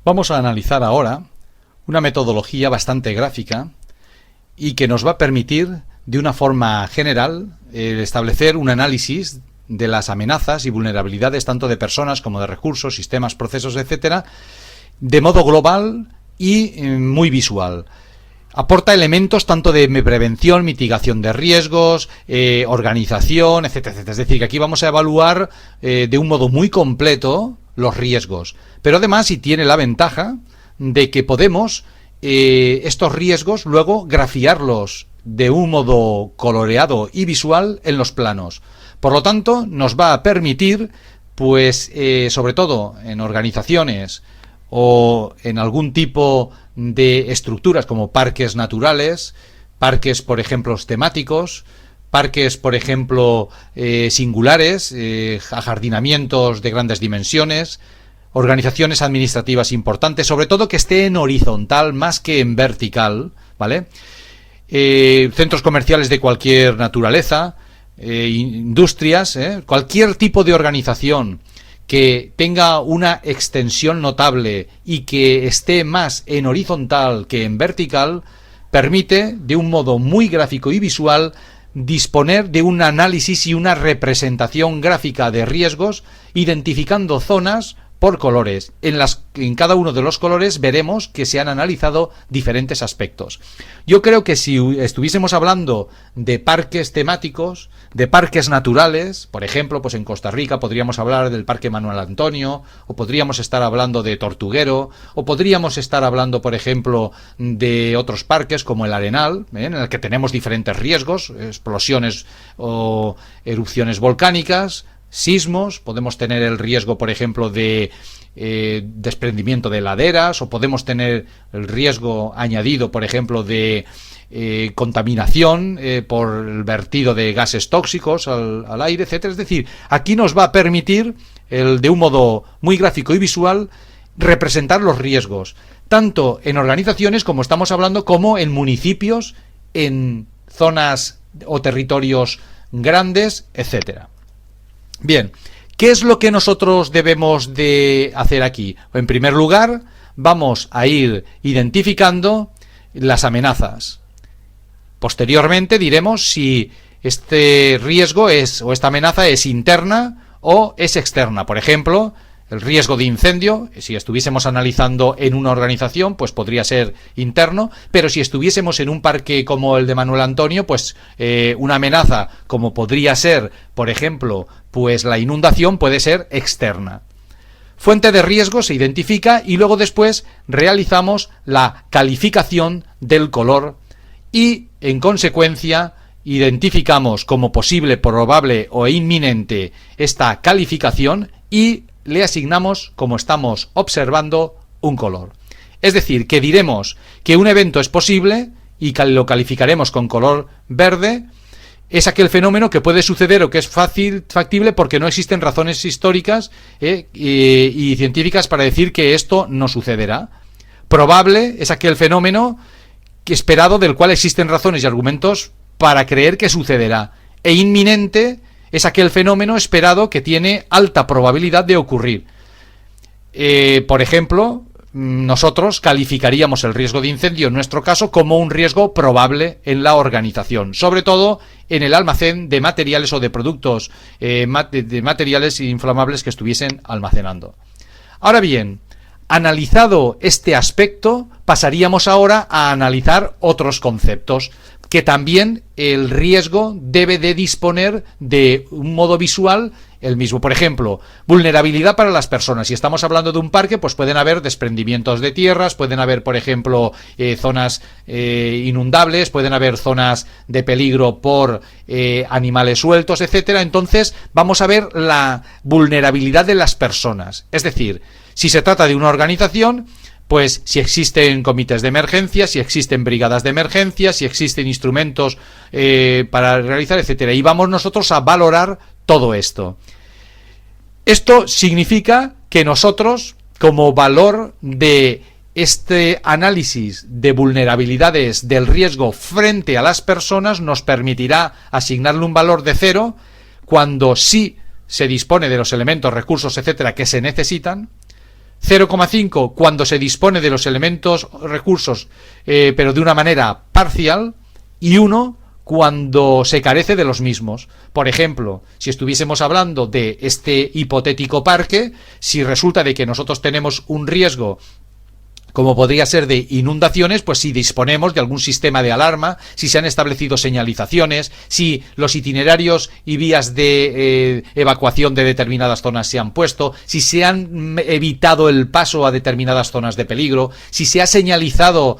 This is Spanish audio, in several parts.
Vamos a analizar ahora una metodología bastante gráfica y que nos va a permitir, de una forma general, establecer un análisis de las amenazas y vulnerabilidades tanto de personas como de recursos, sistemas, procesos, etcétera, de modo global y muy visual. Aporta elementos tanto de prevención, mitigación de riesgos, organización, etcétera, etcétera. Es decir, que aquí vamos a evaluar de un modo muy completo los riesgos. Pero además, sí tiene la ventaja de que podemos estos riesgos luego grafiarlos de un modo coloreado y visual en los planos. Por lo tanto, nos va a permitir, pues, sobre todo en organizaciones o en algún tipo de estructuras como parques naturales, parques, por ejemplo, temáticos, parques, por ejemplo, singulares, ajardinamientos de grandes dimensiones, organizaciones administrativas importantes, sobre todo que esté en horizontal más que en vertical, ¿vale? Centros comerciales de cualquier naturaleza, industrias, cualquier tipo de organización que tenga una extensión notable y que esté más en horizontal que en vertical, permite, de un modo muy gráfico y visual, disponer de un análisis y una representación gráfica de riesgos, identificando zonas por colores. En cada uno de los colores veremos que se han analizado diferentes aspectos. Yo creo que si estuviésemos hablando de parques temáticos, de parques naturales, por ejemplo, pues en Costa Rica podríamos hablar del Parque Manuel Antonio, o podríamos estar hablando de Tortuguero, o podríamos estar hablando, por ejemplo, de otros parques como el Arenal, en el que tenemos diferentes riesgos, explosiones o erupciones volcánicas, sismos, podemos tener el riesgo, por ejemplo, de desprendimiento de laderas, o podemos tener el riesgo añadido, por ejemplo, de contaminación por el vertido de gases tóxicos al aire, etcétera. Es decir, aquí nos va a permitir, de un modo muy gráfico y visual, representar los riesgos, tanto en organizaciones, como estamos hablando, como en municipios, en zonas o territorios grandes, etcétera. Bien, ¿qué es lo que nosotros debemos de hacer aquí? En primer lugar, vamos a ir identificando las amenazas. Posteriormente diremos si este riesgo o esta amenaza es interna o es externa. Por ejemplo, el riesgo de incendio, si estuviésemos analizando en una organización, pues podría ser interno, pero si estuviésemos en un parque como el de Manuel Antonio, pues una amenaza como podría ser, por ejemplo, pues la inundación puede ser externa. Fuente de riesgo se identifica y luego después realizamos la calificación del color y, en consecuencia, identificamos como posible, probable o inminente esta calificación y le asignamos, como estamos observando, un color. Es decir, que diremos que un evento es posible y lo calificaremos con color verde. Es aquel fenómeno que puede suceder o que es factible porque no existen razones históricas y científicas para decir que esto no sucederá. Probable es aquel fenómeno esperado del cual existen razones y argumentos para creer que sucederá. E inminente es aquel fenómeno esperado que tiene alta probabilidad de ocurrir. Por ejemplo, nosotros calificaríamos el riesgo de incendio en nuestro caso como un riesgo probable en la organización, sobre todo en el almacén de materiales o de productos de materiales inflamables que estuviesen almacenando. Ahora bien, analizado este aspecto, pasaríamos ahora a analizar otros conceptos que también el riesgo debe de disponer de un modo visual el mismo. Por ejemplo, vulnerabilidad para las personas. Si estamos hablando de un parque, pues pueden haber desprendimientos de tierras, pueden haber, por ejemplo, zonas inundables, pueden haber zonas de peligro por animales sueltos, etcétera. Entonces, vamos a ver la vulnerabilidad de las personas. Es decir, si se trata de una organización, pues si existen comités de emergencia, si existen brigadas de emergencia, si existen instrumentos para realizar, etcétera. Y vamos nosotros a valorar todo esto. Esto significa que nosotros, como valor de este análisis de vulnerabilidades del riesgo frente a las personas, nos permitirá asignarle un valor de 0 cuando sí se dispone de los elementos, recursos, etcétera, que se necesitan, 0,5 cuando se dispone de los elementos recursos, pero de una manera parcial, y 1 cuando se carece de los mismos. Por ejemplo, si estuviésemos hablando de este hipotético parque, si resulta de que nosotros tenemos un riesgo como podría ser de inundaciones, pues si disponemos de algún sistema de alarma, si se han establecido señalizaciones, si los itinerarios y vías de evacuación de determinadas zonas se han puesto, si se han evitado el paso a determinadas zonas de peligro, si se ha señalizado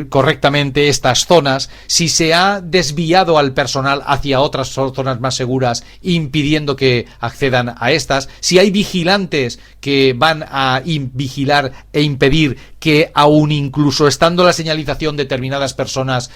correctamente estas zonas, si se ha desviado al personal hacia otras zonas más seguras, impidiendo que accedan a estas, si hay vigilantes que van a vigilar e impedir que aún incluso estando la señalización determinadas personas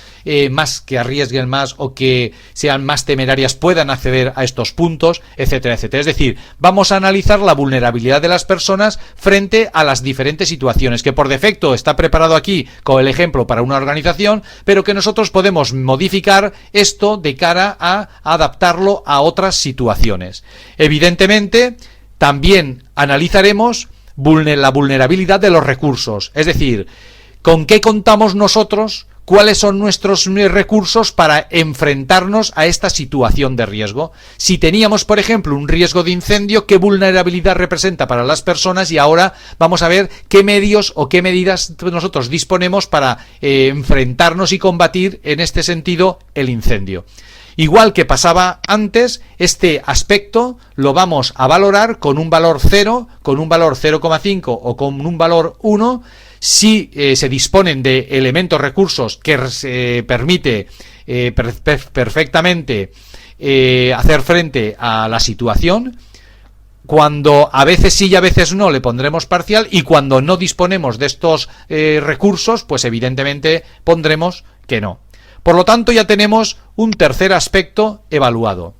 más que arriesguen más o que sean más temerarias puedan acceder a estos puntos, etcétera, etcétera. Es decir, vamos a analizar la vulnerabilidad de las personas frente a las diferentes situaciones, que por defecto está preparado aquí con el ejemplo para una organización, pero que nosotros podemos modificar esto de cara a adaptarlo a otras situaciones. Evidentemente, también analizaremos la vulnerabilidad de los recursos, es decir, con qué contamos nosotros, cuáles son nuestros recursos para enfrentarnos a esta situación de riesgo. Si teníamos, por ejemplo, un riesgo de incendio, qué vulnerabilidad representa para las personas, y ahora vamos a ver qué medios o qué medidas nosotros disponemos para enfrentarnos y combatir en este sentido el incendio. Igual que pasaba antes, este aspecto lo vamos a valorar con un valor 0, con un valor 0,5 o con un valor 1, si se disponen de elementos, recursos que se permite perfectamente hacer frente a la situación. Cuando a veces sí y a veces no le pondremos parcial, y cuando no disponemos de estos recursos, pues evidentemente pondremos que no. Por lo tanto, ya tenemos un tercer aspecto evaluado.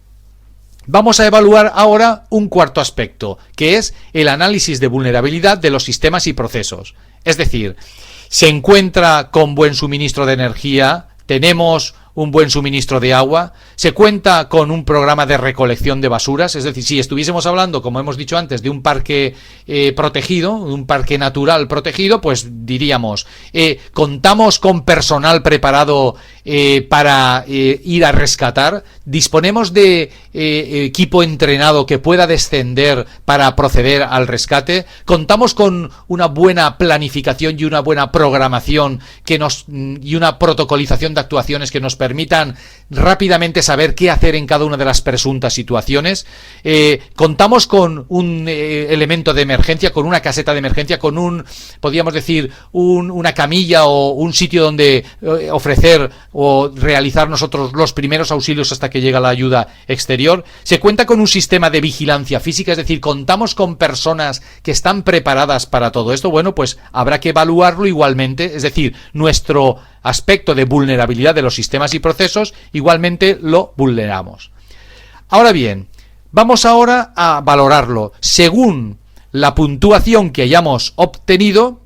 Vamos a evaluar ahora un cuarto aspecto, que es el análisis de vulnerabilidad de los sistemas y procesos. Es decir, ¿se encuentra con buen suministro de energía? ¿Tenemos un buen suministro de agua? ¿Se cuenta con un programa de recolección de basuras? Es decir, si estuviésemos hablando, como hemos dicho antes, de un parque protegido, un parque natural protegido, pues diríamos, ¿contamos con personal preparado para ir a rescatar? ¿Disponemos de equipo entrenado que pueda descender para proceder al rescate? ¿Contamos con una buena planificación y una buena programación y una protocolización de actuaciones que nos permitan rápidamente saber qué hacer en cada una de las presuntas situaciones? ¿Contamos con un elemento de emergencia, con una caseta de emergencia, con podríamos decir, una camilla o un sitio donde ofrecer o realizar nosotros los primeros auxilios hasta que llega la ayuda exterior? ¿Se cuenta con un sistema de vigilancia física? Es decir, ¿contamos con personas que están preparadas para todo esto? Bueno, pues habrá que evaluarlo igualmente, es decir, nuestro aspecto de vulnerabilidad de los sistemas y procesos igualmente lo vulneramos. Ahora bien, vamos ahora a valorarlo según la puntuación que hayamos obtenido.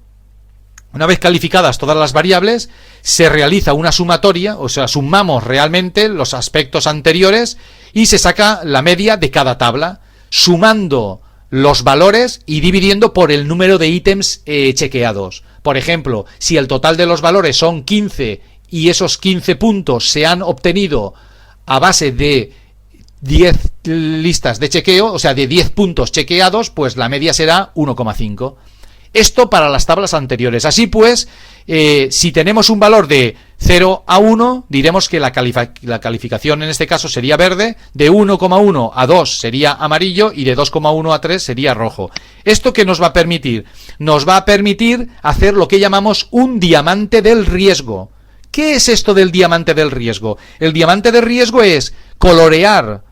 Una vez calificadas todas las variables, se realiza una sumatoria, o sea, sumamos realmente los aspectos anteriores y se saca la media de cada tabla, sumando los valores y dividiendo por el número de ítems chequeados. Por ejemplo, si el total de los valores son 15 y esos 15 puntos se han obtenido a base de 10 listas de chequeo, o sea, de 10 puntos chequeados, pues la media será 1,5. Esto para las tablas anteriores. Así pues, si tenemos un valor de 0 a 1, diremos que la calificación en este caso sería verde, de 1,1 a 2 sería amarillo y de 2,1 a 3 sería rojo. ¿Esto qué nos va a permitir? Nos va a permitir hacer lo que llamamos un diamante del riesgo. ¿Qué es esto del diamante del riesgo? El diamante del riesgo es colorear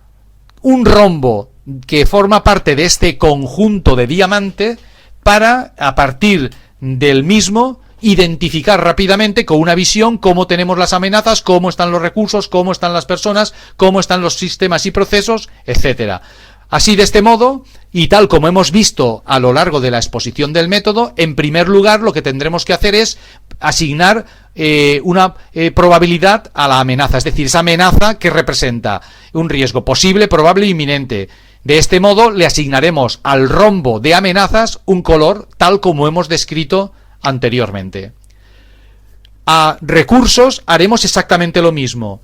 un rombo que forma parte de este conjunto de diamante para, a partir del mismo, identificar rápidamente con una visión cómo tenemos las amenazas, cómo están los recursos, cómo están las personas, cómo están los sistemas y procesos, etcétera. Así, de este modo, y tal como hemos visto a lo largo de la exposición del método, en primer lugar lo que tendremos que hacer es asignar una probabilidad a la amenaza, es decir, esa amenaza que representa un riesgo posible, probable e inminente. De este modo le asignaremos al rombo de amenazas un color tal como hemos descrito anteriormente. A recursos haremos exactamente lo mismo.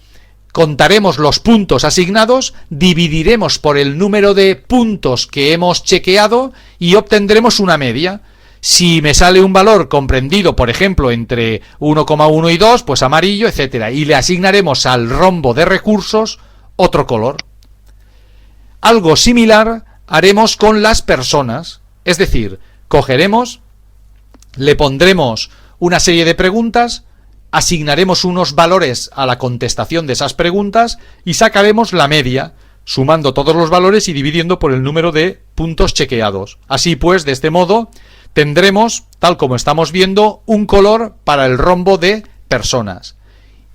Contaremos los puntos asignados, dividiremos por el número de puntos que hemos chequeado y obtendremos una media. Si me sale un valor comprendido, por ejemplo, entre 1,1 y 2, pues amarillo, etcétera, y le asignaremos al rombo de recursos otro color. Algo similar haremos con las personas, es decir, cogeremos, le pondremos una serie de preguntas, asignaremos unos valores a la contestación de esas preguntas y sacaremos la media, sumando todos los valores y dividiendo por el número de puntos chequeados. Así pues, de este modo, tendremos, tal como estamos viendo, un color para el rombo de personas.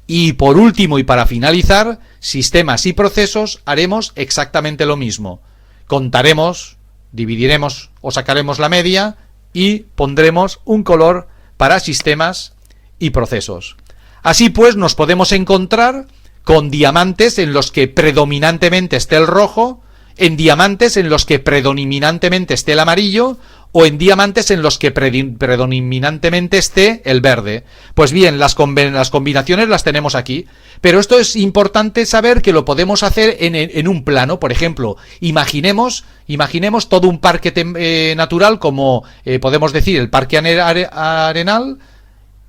Y por último y para finalizar, sistemas y procesos haremos exactamente lo mismo. Contaremos, dividiremos o sacaremos la media y pondremos un color para sistemas y procesos. Así pues, nos podemos encontrar con diamantes en los que predominantemente esté el rojo, en diamantes en los que predominantemente esté el amarillo, o en diamantes en los que predominantemente esté el verde. Pues bien, las combinaciones las tenemos aquí, pero esto es importante saber que lo podemos hacer en un plano. Por ejemplo, imaginemos todo un parque natural como podemos decir el Parque Arenal.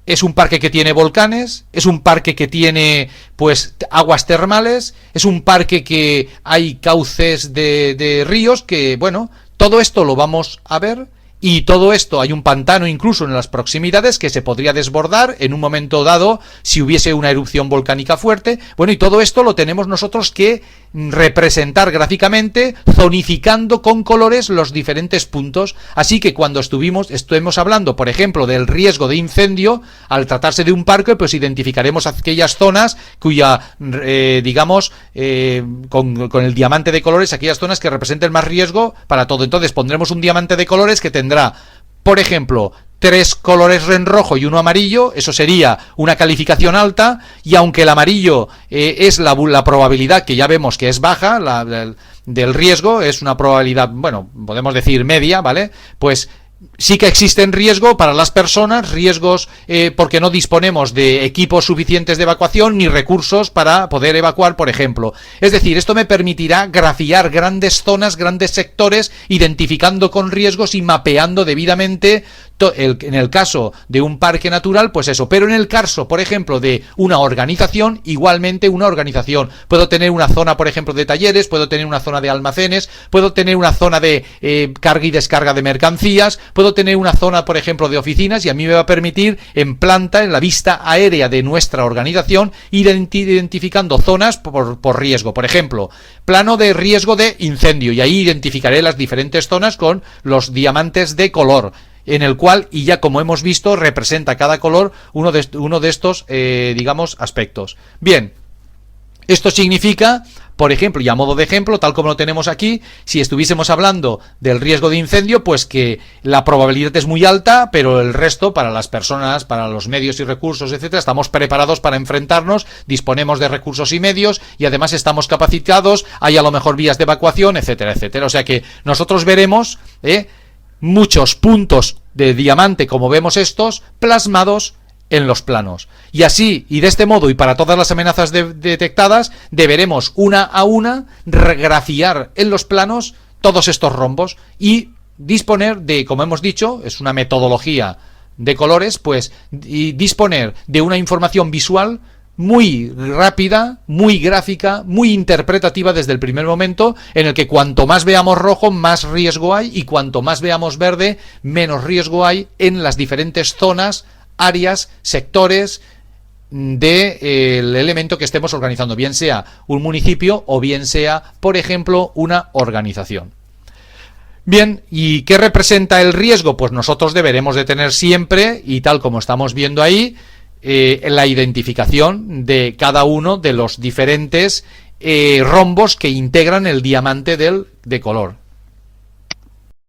Es un parque que tiene volcanes, es un parque que tiene pues aguas termales, es un parque que hay cauces de ríos que, bueno, todo esto lo vamos a ver. Y todo esto, hay un pantano incluso en las proximidades que se podría desbordar en un momento dado si hubiese una erupción volcánica fuerte. Bueno, y todo esto lo tenemos nosotros que representar gráficamente, zonificando con colores los diferentes puntos. Así que cuando estuvimos hablando, por ejemplo, del riesgo de incendio, al tratarse de un parque, pues identificaremos aquellas zonas cuya, digamos, con el diamante de colores, aquellas zonas que representen más riesgo para todo. Entonces pondremos un diamante de colores que tendrá, por ejemplo, 3 colores en rojo y 1 amarillo. Eso sería una calificación alta, y aunque el amarillo es la probabilidad que ya vemos que es baja, del riesgo es una probabilidad, bueno, podemos decir media, ¿vale? Pues sí que existen riesgo para las personas, riesgos porque no disponemos de equipos suficientes de evacuación ni recursos para poder evacuar, por ejemplo. Es decir, esto me permitirá grafiar grandes zonas, grandes sectores, identificando con riesgos y mapeando debidamente en el caso de un parque natural, pues eso. Pero en el caso, por ejemplo, de una organización, igualmente una organización. Puedo tener una zona, por ejemplo, de talleres, puedo tener una zona de almacenes, puedo tener una zona de carga y descarga de mercancías, puedo tener una zona, por ejemplo, de oficinas, y a mí me va a permitir en planta, en la vista aérea de nuestra organización, ir identificando zonas por riesgo. Por ejemplo, plano de riesgo de incendio, y ahí identificaré las diferentes zonas con los diamantes de color, en el cual, y ya como hemos visto, representa cada color uno de estos, digamos, aspectos. Bien, esto significa, por ejemplo, y a modo de ejemplo, tal como lo tenemos aquí, si estuviésemos hablando del riesgo de incendio, pues que la probabilidad es muy alta, pero el resto, para las personas, para los medios y recursos, etcétera, estamos preparados para enfrentarnos, disponemos de recursos y medios, y además estamos capacitados, hay a lo mejor vías de evacuación, etcétera, etcétera. O sea que nosotros veremos muchos puntos de diamante, como vemos estos, plasmados en los planos. Y así, y de este modo, y para todas las amenazas detectadas, deberemos una a una grafiar en los planos todos estos rombos y disponer de, como hemos dicho, es una metodología de colores, pues, y disponer de una información visual muy rápida, muy gráfica, muy interpretativa desde el primer momento, en el que cuanto más veamos rojo, más riesgo hay, y cuanto más veamos verde, menos riesgo hay en las diferentes zonas, áreas, sectores del elemento que estemos organizando, bien sea un municipio o bien sea, por ejemplo, una organización. Bien, ¿y qué representa el riesgo? Pues nosotros deberemos de tener siempre, y tal como estamos viendo ahí, la identificación de cada uno de los diferentes rombos que integran el diamante de color.